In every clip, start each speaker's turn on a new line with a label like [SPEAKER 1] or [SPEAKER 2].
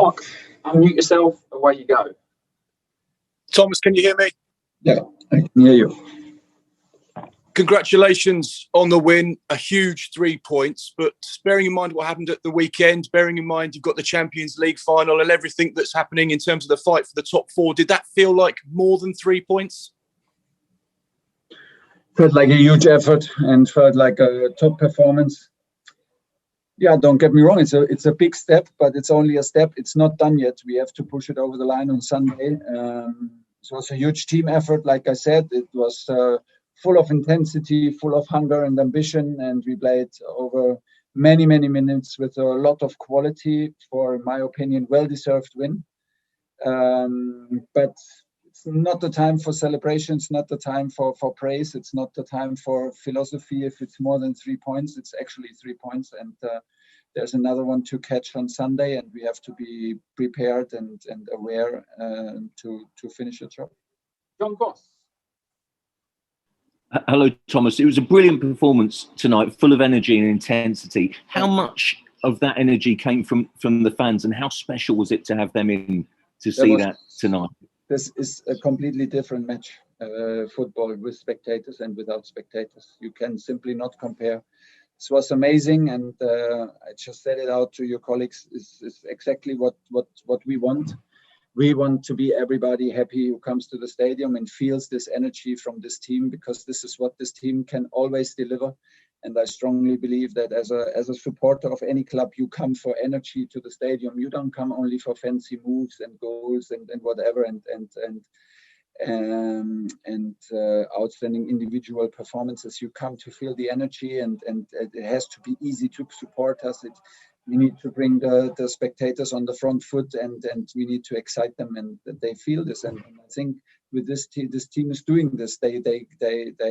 [SPEAKER 1] Mark, unmute yourself. Away you go.
[SPEAKER 2] Thomas, can you hear me?
[SPEAKER 3] Yeah, I can hear you.
[SPEAKER 2] Congratulations on the win, a huge 3 points, but bearing in mind what happened at the weekend, bearing in mind you've got the Champions League final and everything that's happening in terms of the fight for the top 4, did that feel like more than 3 points?
[SPEAKER 3] Felt like a huge effort and felt like a top performance. Yeah, don't get me wrong, it's a big step, but it's only a step. It's not done yet. We have to push it over the line on Sunday. So it was a huge team effort. Like I said, it was full of intensity, full of hunger and ambition, and we played over many minutes with a lot of quality for, in my opinion, well-deserved win. But it's not the time for celebrations, not the time for praise. It's not the time for philosophy. If it's more than 3 points, it's actually 3 points, and there's another one to catch on Sunday, and we have to be prepared and aware to finish the job.
[SPEAKER 1] John Goss.
[SPEAKER 4] Hello, Thomas. It was a brilliant performance tonight, full of energy and intensity. How much of that energy came from the fans, and how special was it to have them in to see that tonight?
[SPEAKER 3] This is a completely different match, football with spectators and without spectators. You can simply not compare. This was amazing, and I just said it out to your colleagues. Is exactly what we want. We want to be everybody happy who comes to the stadium and feels this energy from this team, because this is what this team can always deliver. And I strongly believe that as a supporter of any club, you come for energy to the stadium. You don't come only for fancy moves and goals and whatever and outstanding individual performances. You come to feel the energy, and it has to be easy to support us. We need to bring the spectators on the front foot, and we need to excite them, and they feel this. And I think with this team is doing this. They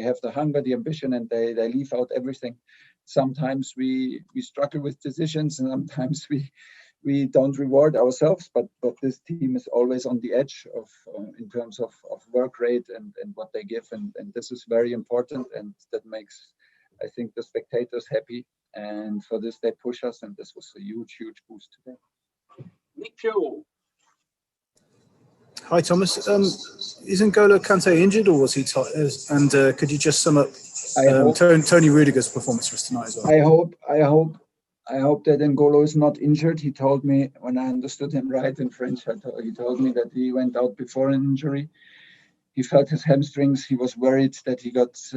[SPEAKER 3] have the hunger, the ambition, and they leave out everything. Sometimes we struggle with decisions, and sometimes we don't reward ourselves. But this team is always on the edge of in terms of work rate and what they give, and this is very important, and that makes, I think, the spectators happy. And for this, they push us, and this was a huge boost today.
[SPEAKER 1] Nick Fuel.
[SPEAKER 5] Hi, Thomas. Isn't N'Golo Kante injured, or was he tight? And could you just sum up Tony Rudiger's performance for us tonight as well?
[SPEAKER 3] I hope that N'Golo is not injured. He told me, when I understood him right in French, he told me that he went out before an injury. He felt his hamstrings. He was worried that he gets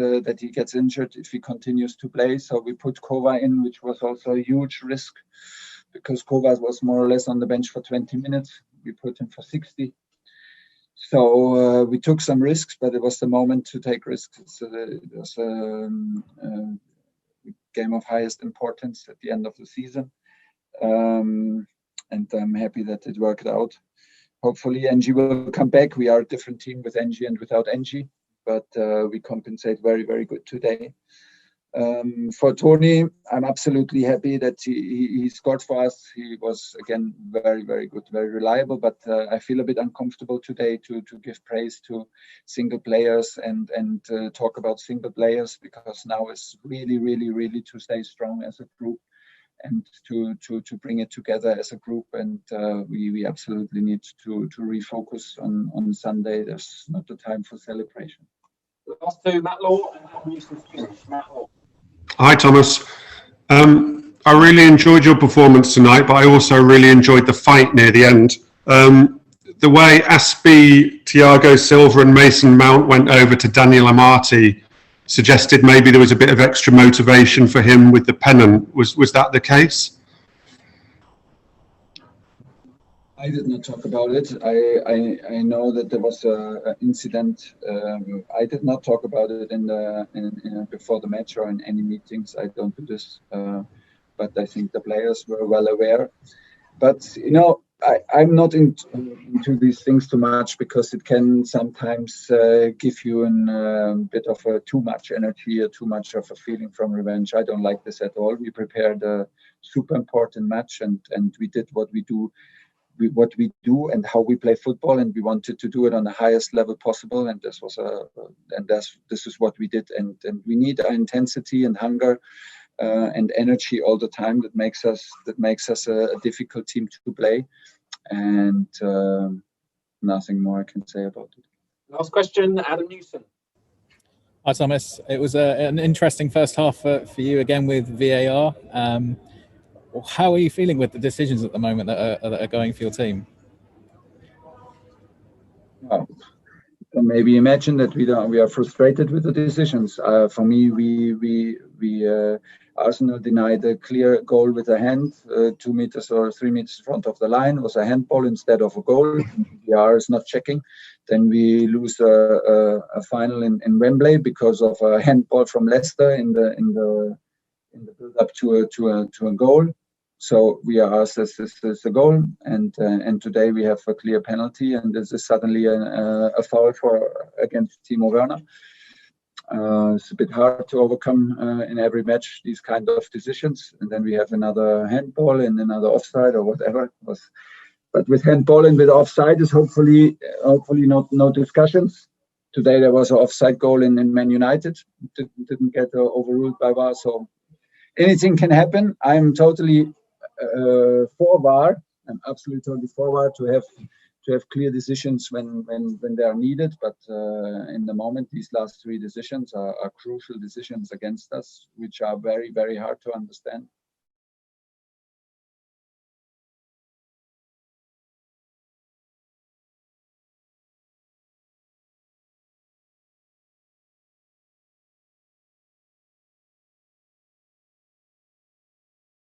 [SPEAKER 3] injured if he continues to play. So we put Kova in, which was also a huge risk, because Kova was more or less on the bench for 20 minutes. We put him for 60. So we took some risks, but it was the moment to take risks. It was a game of highest importance at the end of the season. And I'm happy that it worked out. Hopefully Angie will come back. We are a different team with Angie and without Angie, but we compensate very, very good today. For Tony, I'm absolutely happy that he scored for us. He was, again, very, very good, very reliable, but I feel a bit uncomfortable today to give praise to single players and talk about single players, because now it's really to stay strong as a group and to bring it together as a group, and we absolutely need to refocus on Sunday. There's not the time for celebration.
[SPEAKER 1] Last two, Matt Law and Houston Finish. Matt Law.
[SPEAKER 6] Hi, Thomas. I really enjoyed your performance tonight, but I also really enjoyed the fight near the end. The way Aspi, Thiago Silva and Mason Mount went over to Daniel Amati suggested maybe there was a bit of extra motivation for him with the pennant. Was that the case?
[SPEAKER 3] I did not talk about it. I know that there was an incident. I did not talk about it before the match or in any meetings. I don't do this, but I think the players were well aware. But I'm not into these things too much, because it can sometimes give you a bit of too much energy or too much of a feeling from revenge. I don't like this at all. We prepared a super important match, and we did what we do and how we play football, and we wanted to do it on the highest level possible. And this is what we did. And we need our intensity and hunger and energy all the time. That makes us a difficult team to play. and nothing more I can say about it.
[SPEAKER 1] Last question, Adam Newson.
[SPEAKER 7] Hi, Thomas. It was an interesting first half for you again with VAR. How are you feeling with the decisions at the moment that are going for your team?
[SPEAKER 3] Well, maybe imagine that we are frustrated with the decisions. For me, Arsenal denied a clear goal with a hand, 2 meters or 3 meters in front of the line. It was a handball instead of a goal. VAR is not checking. Then we lose a final in Wembley because of a handball from Leicester in the build-up to a goal. So we are asked, this is the goal, and today we have a clear penalty, and this is suddenly a foul against Timo Werner. It's a bit hard to overcome in every match these kind of decisions, and then we have another handball and another offside or whatever. But with handball and with offside is hopefully no discussions. Today there was an offside goal in Man United, didn't get overruled by VAR, so anything can happen. I'm totally for VAR. I'm absolutely totally for VAR to have clear decisions when they are needed. But in the moment, these last 3 decisions are crucial decisions against us, which are very, very hard to understand.